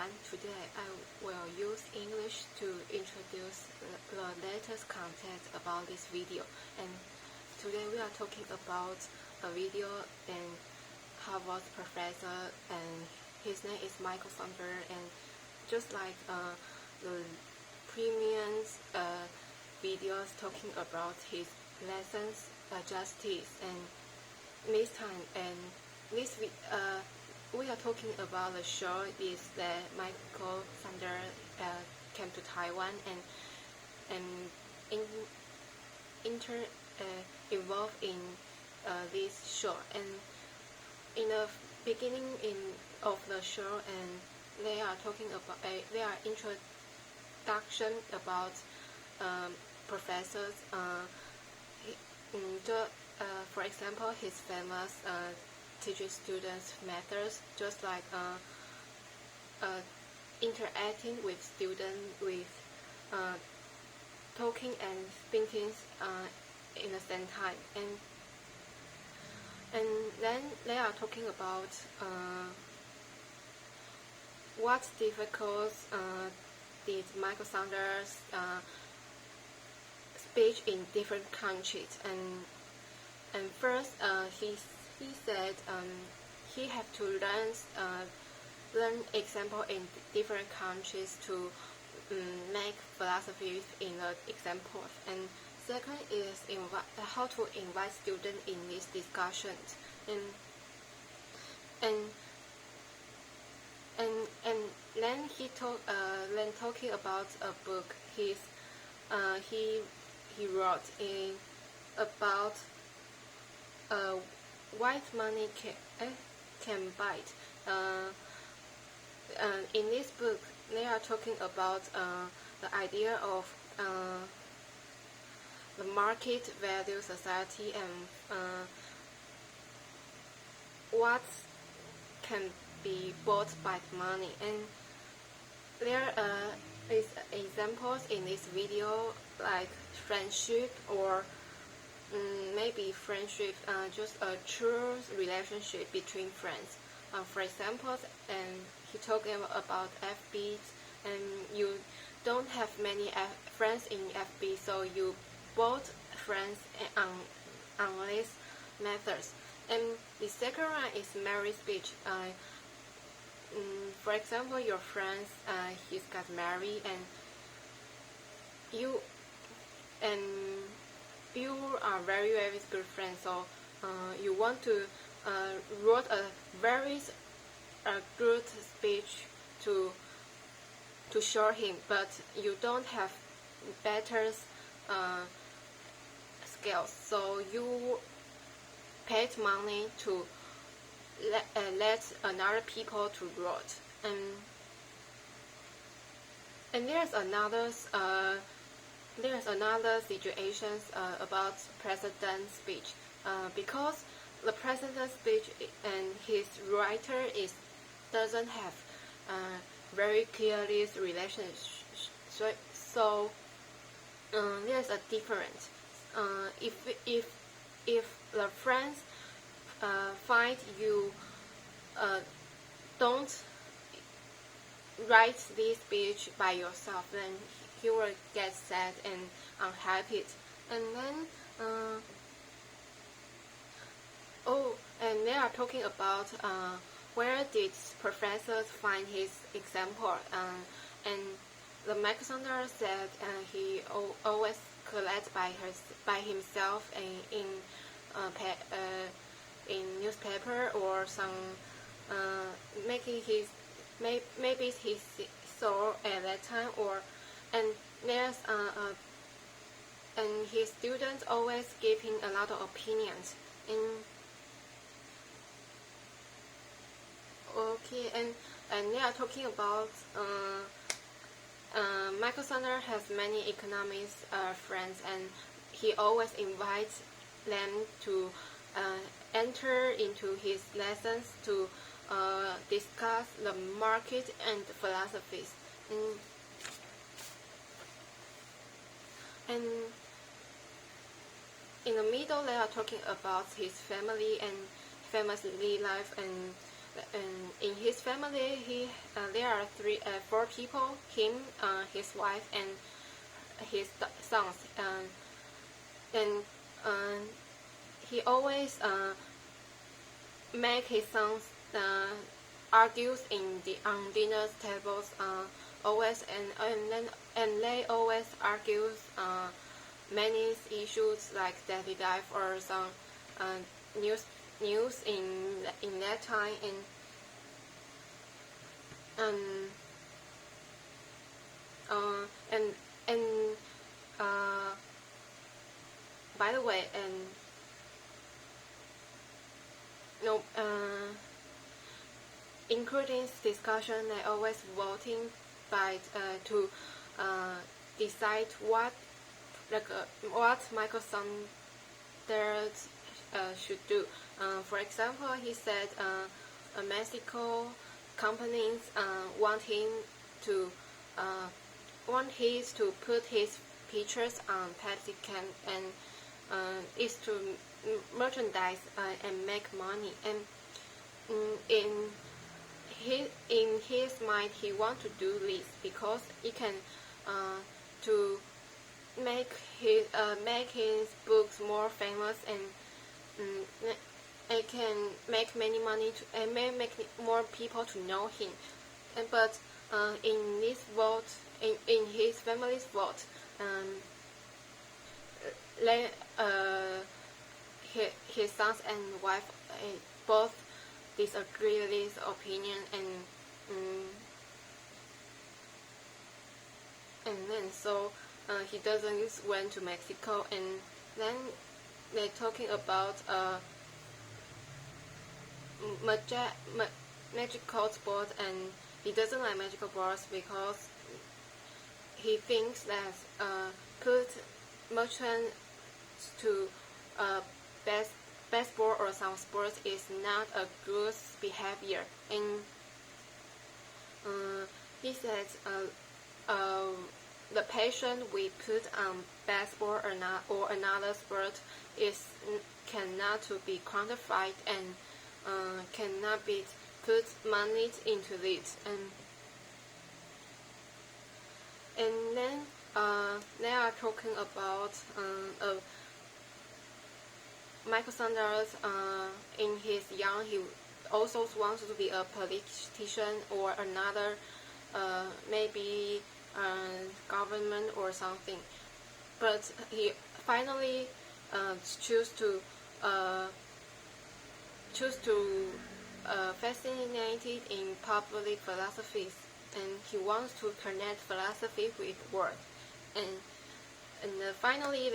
everyone. Today I will use English to introduce the latest content about this video. And today we are talking about a video and Harvard professor, and his name is Michael Sander. And just like the previous videos talking about his lessons, justice, and this time we are talking about the show is that Michael Sander came to Taiwan and involved in this show. And in the beginning of the show, and they are talking about they are introduction about professors. For example, his famous teaching students methods, just like interacting with students, with talking and thinking in the same time. And then they are talking about what difficulties did Michael Sanders speech in different countries. And first he said he had to learn example in different countries to make philosophy in the examples. And second is how to invite students in these discussions. And then he talking about a book he wrote about white money can bite. In this book, they are talking about the idea of the market value society and what can be bought by money. And there is examples in this video like friendship, or maybe friendship, just a true relationship between friends. For example, and he talked about FB, and you don't have many friends in FB, so you bought friends on these methods. And the second one is marriage speech. For example, your friends, he's got married, and you are very good friends, so you want to write a very good speech to show him, but you don't have better skills, so you paid money to let another people to write. And there's another situation about president's speech, because the president's speech and his writer doesn't have very clearly relationship. So there's a difference. If the friends find you don't write this speech by yourself, then you will get sad and unhappy. And then and they are talking about where did professors find his example, and the Michael Sander said he always collects by himself in newspaper, or some maybe he saw at that time, and there's and his students always give him a lot of opinions. And they are talking about Michael Sander has many economics friends, and he always invites them to enter into his lessons to discuss the market and philosophies. And in the middle, they are talking about his family and family life, and in his family, there are four people: him, his wife, and his sons. And he always make his sons argues on dinner tables, always, and they always argues many issues like daily life or some news in that time. And by the way, including discussion, they always voting to decide what Michael Sanders should do. For example, he said Mexico companies want him to put his pictures on Pepsi can and is to merchandise and make money. And in his mind, he want to do this because he can to make his books more famous, and it can make many money and make more people to know him. But in this vote, in his family's vote, his sons and wife both disagree with this opinion, and then so he doesn't went to Mexico. And then they're talking about magical sports, and he doesn't like magical sports because he thinks that put merchants to baseball or some sports is not a good behavior. And he says the passion we put on baseball or another sport cannot to be quantified and cannot be put money into it. And then they are talking about Michael Sanders. In his young, he also wants to be a politician or another, maybe government or something. But he finally choose to fascinated in public philosophies, and he wants to connect philosophy with work. And finally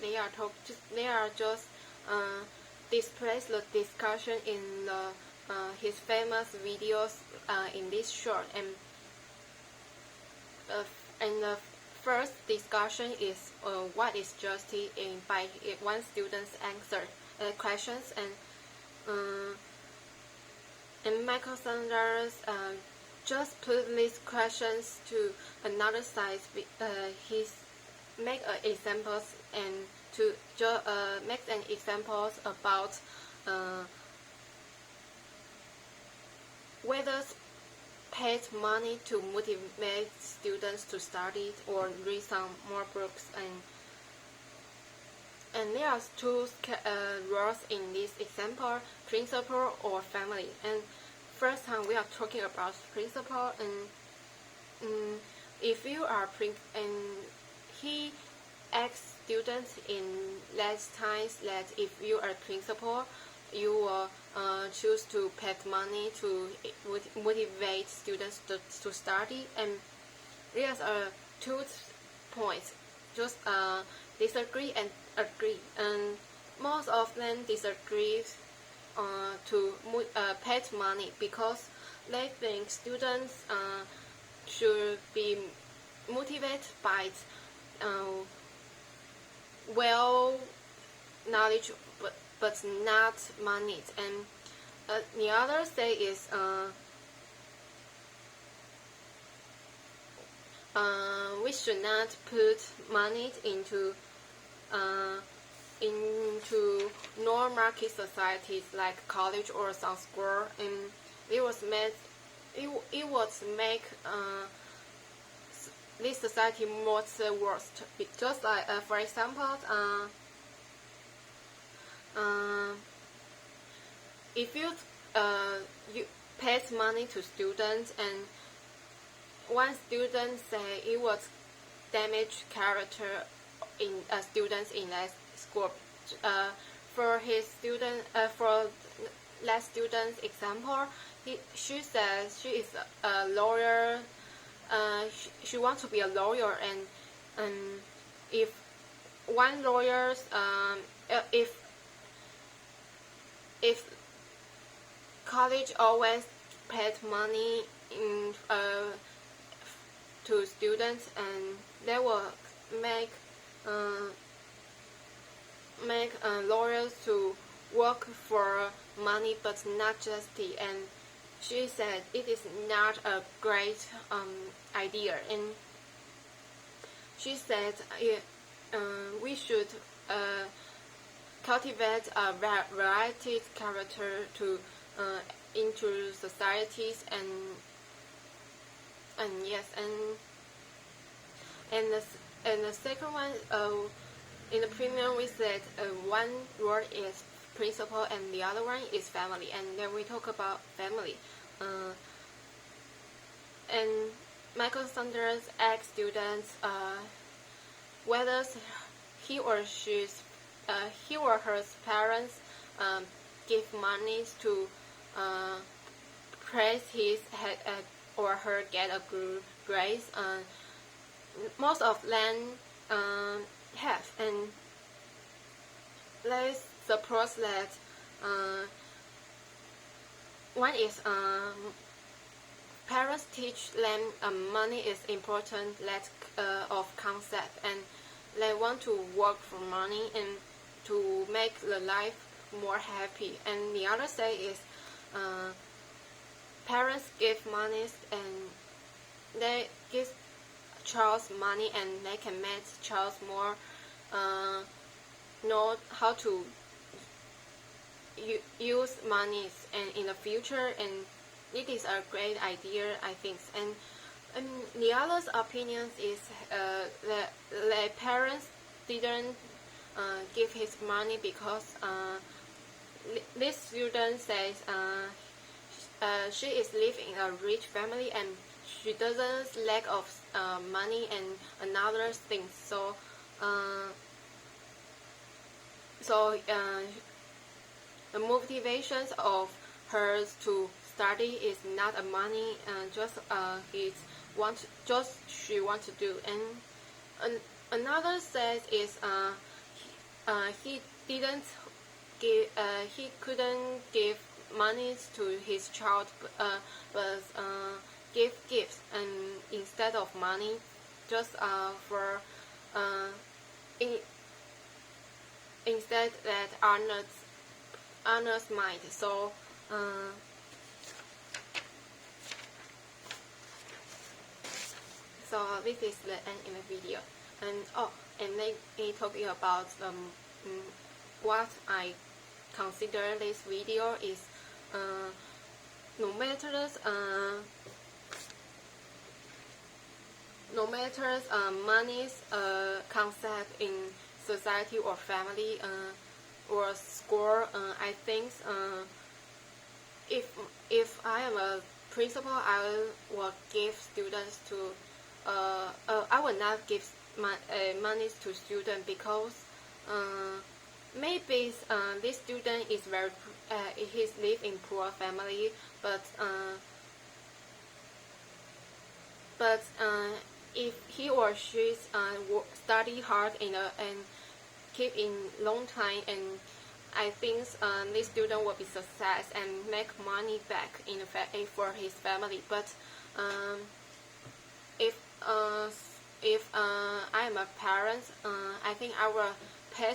they are just displays the discussion in his famous videos in this short. And the first discussion is what is justice, by one student's answer questions, and Michael Sanders just put these questions to another side. He make examples and to make an examples about whether paid money to motivate students to study or read some more books. And there are two roles in this example: principal or family. And first time we are talking about principal, and if you are and he asks students in last times that if you are principal, you will choose to pay money to motivate students to study. And there's two points, just disagree and agree. And most of them disagree to pay money because they think students should be motivated by well knowledge, but not money. And the other say is we should not put money into normal market societies like college or some school. And it was made it was make this society more worse. Just like for example, if you pay money to students and one student say it was damage character in students in that school. For his student, for that student's example, she says she is a lawyer. She wants to be a lawyer, and if one lawyer, if college always paid money in to students, and they will make lawyers to work for money but not justice. And she said it is not a great idea, and she said we should cultivate a variety character to into societies, and yes, and the second one, in the premium we said one word is principle and the other one is family, and then we talk about family. And Michael Saunders asked students whether he or her parents give money to praise his or her get a good grade. Most of them have, and let's suppose that one is parents teach them money is important, lack of concept, and they want to work for money and to make the life more happy. And the other say is parents give money and they give child money and they can make child more know how to use money and in the future, and it is a great idea, I think. And the other's opinions is the parents didn't give his money because this student says she is living in a rich family and she doesn't lack of money and another things. So the motivations of hers to study is not a money, just she wants to do. And another says is he didn't give he couldn't give money to his child, but give gifts and instead of money, just for instead that honors mind. So so this is the end in the video. And then talking about what I consider this video is no matter money's concept in society or family or school, I think if I am a principal, I will give students to I will not give money to students because maybe this student is very he's live in poor family, but if he or she study hard and keep in long time, and I think this student will be success and make money back in for his family. But if I'm a parent, I think I will pay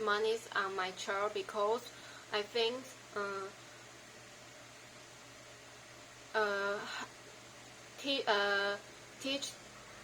money on my child because I think teach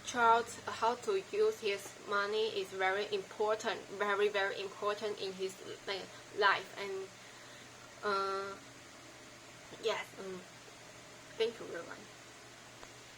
child how to use his money is very important, very important in his life. Yes. Thank you very much.